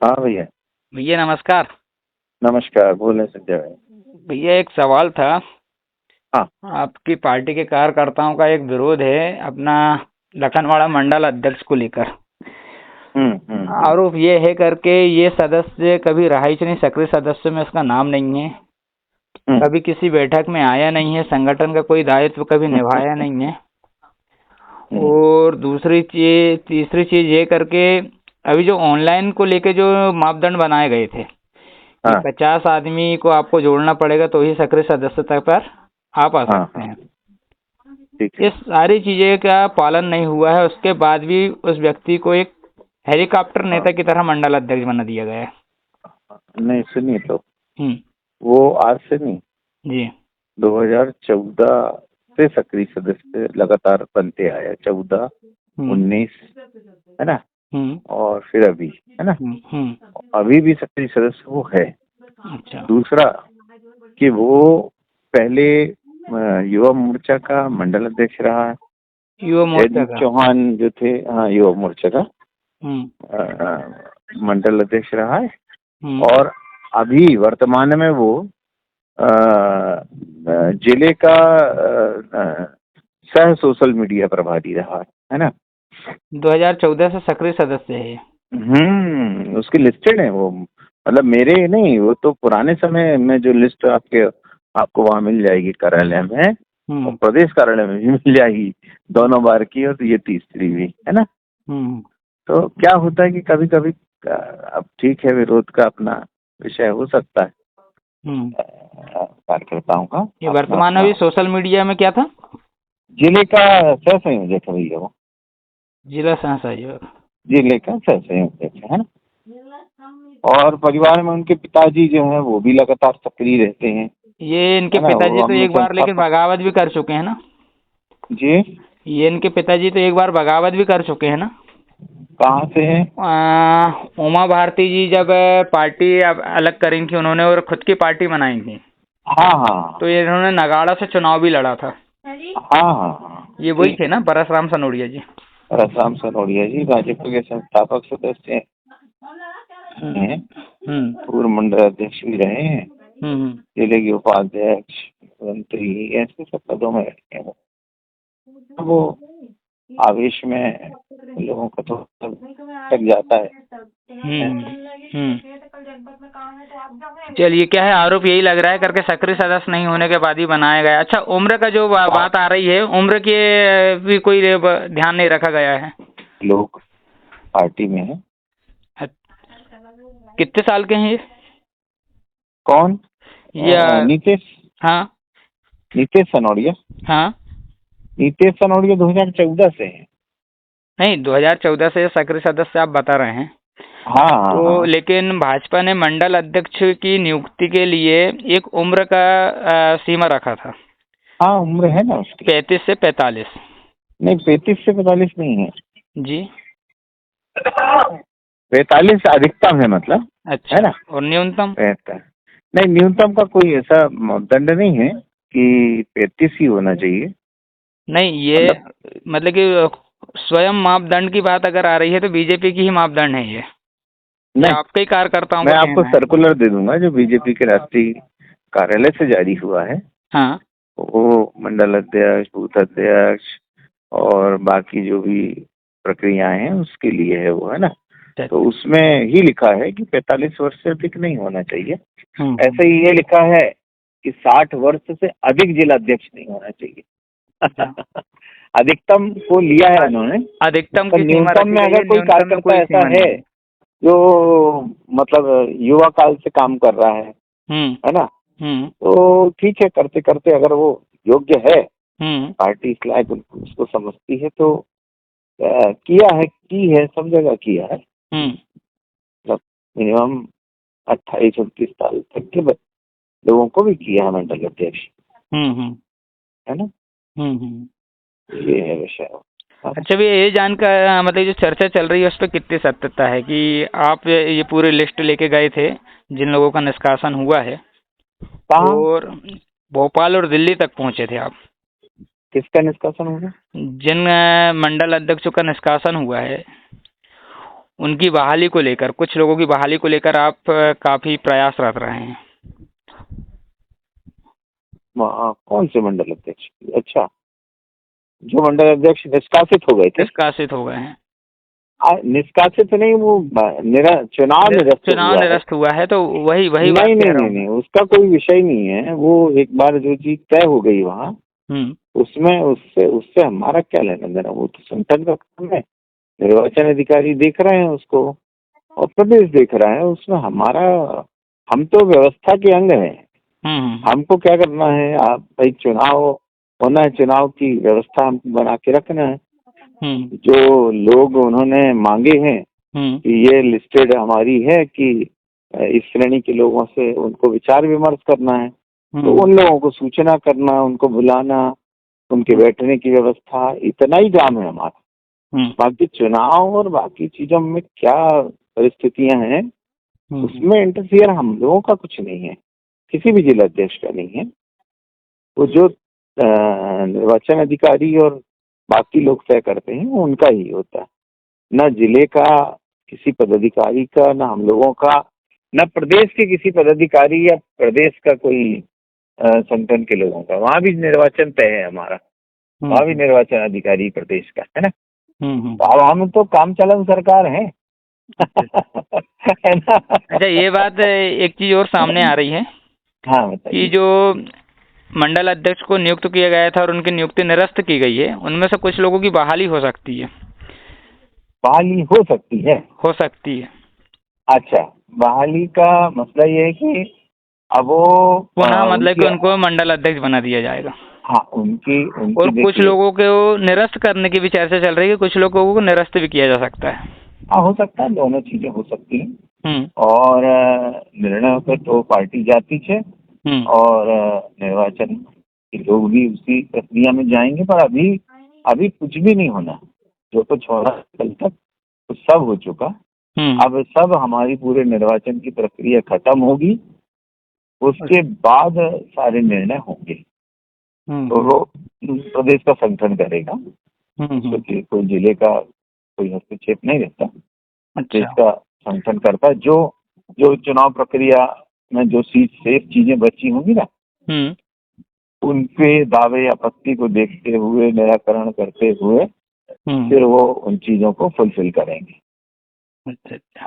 हाँ भैया। भैया नमस्कार। नमस्कार, बोले संजय भाई। भैया एक सवाल था। हाँ। आपकी पार्टी के कार्यकर्ताओं का एक विरोध है अपना लखनवाड़ा मंडल अध्यक्ष को लेकर। हम्म। आरोप ये है करके ये सदस्य कभी रहा ही नहीं, सक्रिय सदस्य में उसका नाम नहीं है, हम्म। कभी किसी बैठक में आया नहीं है, संगठन का कोई दायित्व कभी निभाया नहीं है। हम्म। और दूसरी चीज तीसरी चीज ये करके अभी जो ऑनलाइन को लेके जो मापदंड बनाए गए थे कि हाँ 50 आदमी को आपको जोड़ना पड़ेगा तो ही सक्रिय सदस्यता पर आप आ हाँ सकते हाँ। हैं। ठीक ये है। सारी चीजें का पालन नहीं हुआ है, उसके बाद भी उस व्यक्ति को एक हेलीकॉप्टर हाँ नेता की तरह मंडल अध्यक्ष बना दिया गया है। नहीं, सुनिए तो। हम्म। वो आज से नहीं, जी। 2014 से सक्रिय सदस्य लगातार बनते आए हैं। 14, हम्म 19, है ना। हम्म और फिर अभी, है ना। हम्म। अभी भी सक्रिय सदस्य वो है। अच्छा। दूसरा कि वो पहले युवा मोर्चा का मंडल अध्यक्ष रहा है। युवा मोर्चा जयदीप का। चौहान जो थे, हाँ, युवा मोर्चा का हम्म मंडल अध्यक्ष रहा है। हम्म। और अभी वर्तमान में वो जिले का सह सोशल मीडिया प्रभारी रहा है ना। 2014 से सक्रिय सदस्य है ये। उसकी लिस्टेड है वो। मतलब मेरे नहीं, वो तो पुराने समय में जो लिस्ट आपको वहाँ मिल जाएगी कार्यालय में, और हम्म प्रदेश कार्यालय में भी मिल जाएगी। दोनों बार की, और ये तीसरी भी, है ना। हम्म तो क्या होता है कि कभी कभी अब ठीक है, विरोध का अपना विषय हो सकता है। हम्म। कार्यकर्ताओं का ये अपना वर्तमान अपना अभी सोशल मीडिया में क्या था? जिले का सह संयोजक है भैया वो। जिला सह सहयोग। जिले का सह संयोजक है ना। और परिवार में उनके पिताजी जो हैं वो भी लगातार सक्रिय रहते हैं, ये इनके है ना। पिताजी वो तो हमने एक बार लेकिन संस्थापक बगावत भी कर चुके हैं ना। जी। ये इनके पिताजी तो एक बार बगावत भी कर चुके हैं ना। कहाँ से है? उमा भारती जी जब पार्टी अब अलग करी थी उन्होंने और खुद की पार्टी बनाई थी, हाँ हाँ तो ये इन्होंने नगाड़ा से चुनाव भी लड़ा था। हाँ हाँ हाँ। ये वही ठीक थे है। ना, परसराम सनोडिया जी। रसाम सनोडिया जी भाजपा के संस्थापक सदस्य हम्म हैं। हम्म पूर्व मंडल अध्यक्ष भी रहे हैं। हम्म जिले के उपाध्यक्ष, मंत्री, ऐसे सब पदों में रहे हैं वो। तो वो आवेश में लोगों का तो तक जाता है। हम्म हम्म। चलिए, क्या है, आरोप यही लग रहा है करके सक्रिय सदस्य नहीं होने के बाद ही बनाया गया। अच्छा, उम्र का जो बात आ रही है, उम्र के भी कोई ध्यान नहीं रखा गया है। लोग पार्टी में है। कितने साल के हैं ये? कौन? या नीतीश। हाँ नीतीश सनोडिया। हाँ। नीतीश सनोडिया 2014 से है। नहीं, 2014 से सक्रिय सदस्य आप बता रहे हैं। हाँ हाँ तो हाँ लेकिन भाजपा ने मंडल अध्यक्ष की नियुक्ति के लिए एक उम्र का सीमा रखा था। हाँ, उम्र है ना उसकी। 35 से 45। नहीं, 35 से 45 नहीं है। जी। 45 अधिकतम है, मतलब, है अच्छा, ना। और न्यूनतम? 45 नहीं, न्यूनतम का कोई ऐसा मापदंड नहीं है कि 35 ही होना चाहिए। नहीं, ये मतलब मतलब कि स्वयं मापदंड की बात अगर आ रही है तो बीजेपी की ही मापदंड है ये नहीं, आपके ही कार्यकर्ताओं मैं का आपको कहना है? सर्कुलर दे दूंगा जो बीजेपी के राष्ट्रीय कार्यालय से जारी हुआ है। हाँ। वो मंडल अध्यक्ष, बूथ अध्यक्ष और बाकी जो भी प्रक्रियाएं हैं उसके लिए है वो, है ना। तो अच्छा। उसमें ही लिखा है कि 45 वर्ष से अधिक नहीं होना चाहिए। हम्म। ऐसे ही ये लिखा है कि 60 वर्ष से अधिक जिला अध्यक्ष नहीं होना चाहिए। अच्छा, अधिकतम को लिया है उन्होंने। अधिकतम तो की सीमा न्यूनतम रखी में गई है, अगर कोई न्यूनतम में कार्यकर्ता कोई ऐसा सीमा है नहीं है। जो मतलब युवा काल से काम कर रहा हम्म है ना, हम्म तो ठीक है, करते करते अगर वो योग्य है, हम्म पार्टी इस लायक उसको समझती है तो किया है, की है, सब जगह किया है। हम्म मतलब मिनिमम 28-29 साल तक के लोगों को भी किया है मंडल अध्यक्ष, हम्म है ना। हम्म। ये है विषय। अच्छा भैया, ये जानकर मतलब जो चर्चा चल रही है उस पर कितनी सत्यता है कि आप ये पूरी लिस्ट लेके गए थे जिन लोगों का निष्कासन हुआ है, कहाँ? और भोपाल और दिल्ली तक पहुंचे थे आप? किसका निष्कासन होगा? जिन मंडल अध्यक्षों का निष्कासन हुआ है उनकी बहाली को लेकर, कुछ लोगों की बहाली को लेकर आप काफी प्रयासरत रहे हैं। कौन से मंडल अध्यक्ष? अच्छा, जो मंडल अध्यक्ष निष्कासित हो गए थे। निष्कासित हो गए हैं। निष्कासित नहीं, वो चुनाव निरस्त हुआ है, तो वही वही बात नहीं कह नहीं रहा नहीं हूँ। नहीं, उसका कोई विषय नहीं है। वो एक बार जो चीज तय हो गई वहाँ, उसमें उससे उससे हमारा क्या लेना देना? वो तो संगठन का काम है। निर्वाचन अधिकारी देख रहे हैं उसको और प्रदेश देख रहा है। उसमें हम तो व्यवस्था के अंग हैं। हमको क्या करना है? आप भाई, चुनाव होना है, चुनाव की व्यवस्था हमको बना के रखना है। जो लोग उन्होंने मांगे हैं कि ये लिस्टेड हमारी है कि इस श्रेणी के लोगों से उनको विचार विमर्श करना है, तो उन लोगों को सूचना करना, उनको बुलाना, उनके बैठने की व्यवस्था, इतना ही काम है हमारा। बाकी चुनाव और बाकी चीजों में क्या परिस्थितियां हैं, उसमें इंटरफियर हम लोगों का कुछ नहीं है, किसी भी जिला अध्यक्ष का नहीं है। वो जो निर्वाचन अधिकारी और बाकी लोग तय करते हैं, वो उनका ही होता है। न जिले का किसी पदाधिकारी का, न हम लोगों का, न प्रदेश के किसी पदाधिकारी या प्रदेश का कोई संगठन के लोगों का। वहाँ भी निर्वाचन तय है हमारा, वहाँ भी निर्वाचन अधिकारी प्रदेश का है ना। अब हम तो काम चलन सरकार है है ना। अच्छा, ये बात एक चीज और सामने आ रही है। हाँ, बताइए। कि जो मंडल अध्यक्ष को नियुक्त किया गया था और उनकी नियुक्ति निरस्त की गई है, उनमें से कुछ लोगों की बहाली हो सकती है। बहाली हो सकती है? हो सकती है। अच्छा, बहाली का मसला ये है कि अब वो पुनः मतलब कि उनको मंडल अध्यक्ष बना दिया जाएगा। हाँ, उनकी और कुछ लोगों को निरस्त करने की भी चर्चा चल रही है, कुछ लोगों को निरस्त भी किया जा सकता है। हाँ, हो सकता है, दोनों चीजें हो सकती हैं। और निर्णय पे तो पार्टी जाती है और निर्वाचन के लोग भी उसी प्रक्रिया में जाएंगे। पर अभी कुछ भी नहीं होना। जो कुछ हो रहा कल तक तो सब हो चुका। अब सब हमारी पूरे निर्वाचन की प्रक्रिया खत्म होगी, उसके बाद सारे निर्णय होंगे। तो वो प्रदेश का संगठन करेगा, क्योंकि कोई जिले का कोई हस्तक्षेप नहीं रहता। देश का संगठन करता है। जो चुनाव प्रक्रिया में जो शेष चीजें बची होंगी ना, उनके दावे आपत्ति को देखते हुए, निराकरण करते हुए फिर वो उन चीजों को फुलफिल करेंगे।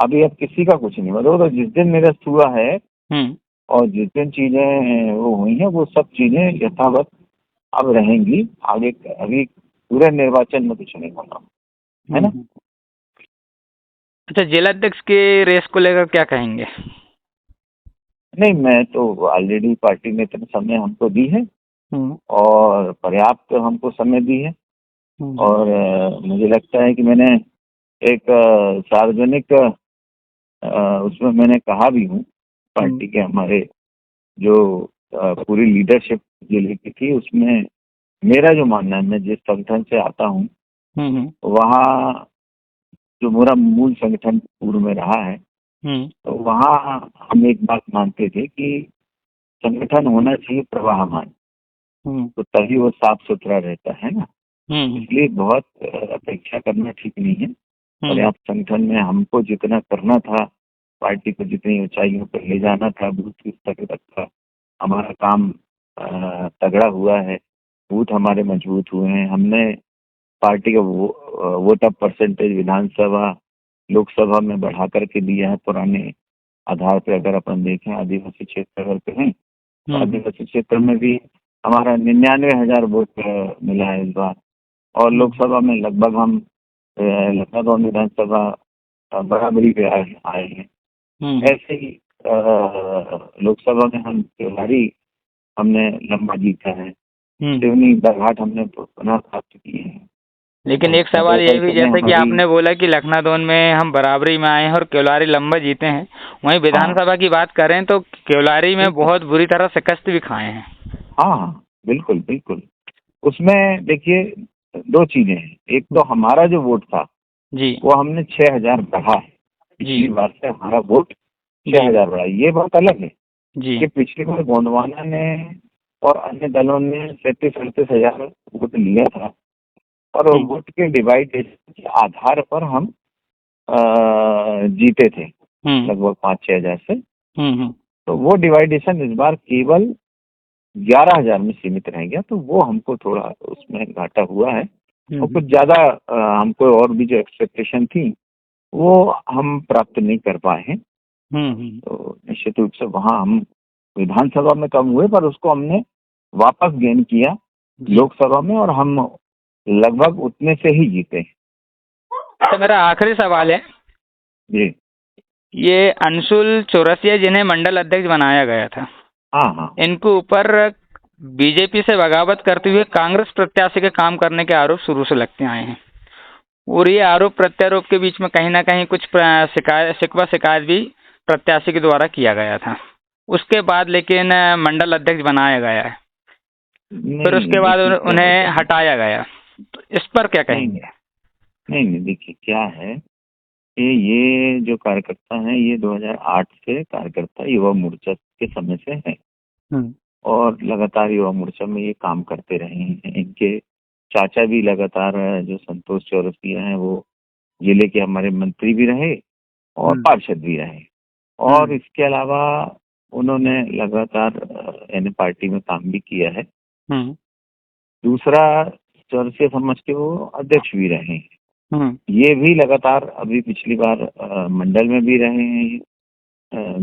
अभी अब किसी का कुछ नहीं मतलब। तो जिस दिन निरस्त हुआ है और जिस दिन चीजें वो हुई हैं, वो सब चीजें यथावत अब रहेंगी। आगे अभी पूरे निर्वाचन में कुछ नहीं होना, है ना। अच्छा, जिला अध्यक्ष के रेस को लेकर क्या कहेंगे? नहीं, मैं तो ऑलरेडी पार्टी ने इतना समय हमको दी है और पर्याप्त हमको समय दी है। और मुझे लगता है कि मैंने एक सार्वजनिक उसमें मैंने कहा भी हूँ, पार्टी के हमारे जो पूरी लीडरशिप जिले की थी, उसमें मेरा जो मानना है, मैं जिस संगठन से आता हूँ वहाँ जो मेरा मूल संगठन पूर्व में रहा है, तो वहाँ हम एक बात मानते थे कि संगठन होना चाहिए प्रवाहमान, तो तभी वो साफ सुथरा रहता है ना। इसलिए बहुत अपेक्षा करना ठीक नहीं है। और आप संगठन में हमको जितना करना था, पार्टी को जितनी ऊंचाइयों पर ले जाना था, बूथ स्तर तक का हमारा काम तगड़ा हुआ है। बूथ हमारे मजबूत हुए हैं। हमने पार्टी का वोट ऑफ परसेंटेज विधानसभा लोकसभा में बढ़ा करके दिया है। पुराने आधार पे अगर अपन देखें, आदिवासी क्षेत्र अगर कहें तो आदिवासी क्षेत्र में भी हमारा 99,000 वोट मिला है इस बार। और लोकसभा में लगभग हम लखनऊ विधानसभा बराबरी पे आए हैं। ऐसे ही लोकसभा में हम त्योहारी हमने लंबा जीता है। सिवनी बरघाट हमने पुनः प्राप्त किए हैं। लेकिन एक सवाल ये भी, जैसे कि आपने बोला कि लखनऊ में हम बराबरी में आए हैं और केवलारी लंबा जीते हैं, वहीं विधानसभा की बात करें तो केवलारी में बहुत बुरी तरह शिकस्त भी खाए हैं। हाँ, बिल्कुल बिल्कुल। उसमें देखिए दो चीजें हैं। एक तो हमारा जो वोट था जी, वो हमने 6,000 बढ़ा है। पिछली बार से हमारा वोट 6,000 बढ़ा। ये बहुत अलग है कि पिछली बार गोंडवाना ने और अन्य दलों ने 37,000 वोट लिया था और वोट के डिवाइडेशन के आधार पर हम जीते थे लगभग 5-6 हजार से। तो वो डिवाइडेशन इस बार केवल 11,000 में सीमित रह गया, तो वो हमको थोड़ा उसमें घाटा हुआ है। और कुछ ज्यादा हमको और भी जो एक्सपेक्टेशन थी वो हम प्राप्त नहीं कर पाए हैं। तो निश्चित रूप से वहाँ हम विधानसभा में कम हुए, पर उसको हमने वापस गेन किया लोकसभा में, और हम लगभग उतने से ही जीते। तो मेरा आखिरी सवाल है जी, ये अंशुल चौरसिया जिन्हें मंडल अध्यक्ष बनाया गया था, हाँ, इनके ऊपर बीजेपी से बगावत करते हुए कांग्रेस प्रत्याशी के काम करने के आरोप शुरू से लगते आए हैं, और ये आरोप प्रत्यारोप के बीच में कहीं ना कहीं कुछ शिकायत भी प्रत्याशी के द्वारा किया गया था। उसके बाद लेकिन मंडल अध्यक्ष बनाया गया है, फिर उसके बाद उन्हें हटाया गया, तो इस पर क्या कहेंगे? नहीं, देखिए क्या है कि ये जो कार्यकर्ता हैं ये 2008 से कार्यकर्ता युवा मोर्चा के समय से हैं, और लगातार युवा मोर्चा में ये काम करते रहे हैं। इनके चाचा भी लगातार जो संतोष चौरसिया हैं वो जिले के हमारे मंत्री भी रहे और पार्षद भी रहे, और इसके अलावा उन्होंने लगातार यानी पार्टी में काम भी किया है। दूसरा, चौरसिया समाज के वो अध्यक्ष भी रहे हैं। ये भी लगातार अभी पिछली बार मंडल में भी रहे हैं,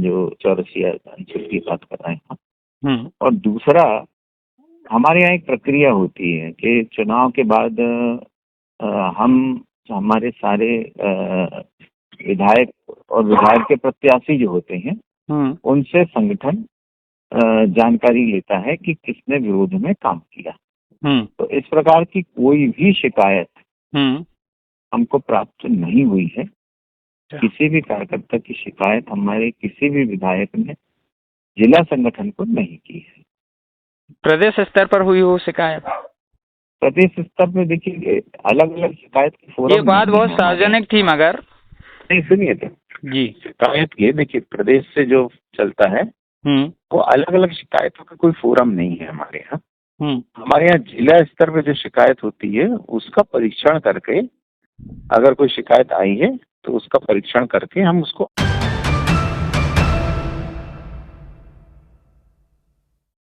जो चौरसिया अंचल की बात कर रहे हैं। और दूसरा, हमारे यहाँ एक प्रक्रिया होती है कि चुनाव के बाद हम हमारे सारे विधायक और विधायक के प्रत्याशी जो होते हैं उनसे संगठन जानकारी लेता है कि किसने विरोध में काम किया। तो इस प्रकार की कोई भी शिकायत हमको प्राप्त नहीं हुई है। किसी भी कार्यकर्ता की शिकायत हमारे किसी भी विधायक ने जिला संगठन को नहीं की है। प्रदेश स्तर पर हुई हो शिकायत? प्रदेश स्तर पे देखिए अलग अलग शिकायत की फोरम, ये बात बहुत सार्वजनिक थी, मगर नहीं सुनिए तो जी, शिकायत ये देखिए प्रदेश से जो चलता है वो अलग अलग शिकायतों का कोई फोरम नहीं है हमारे यहाँ। हमारे यहाँ जिला स्तर पे जो शिकायत होती है उसका परीक्षण करके, अगर कोई शिकायत आई है तो उसका परीक्षण करके हम उसको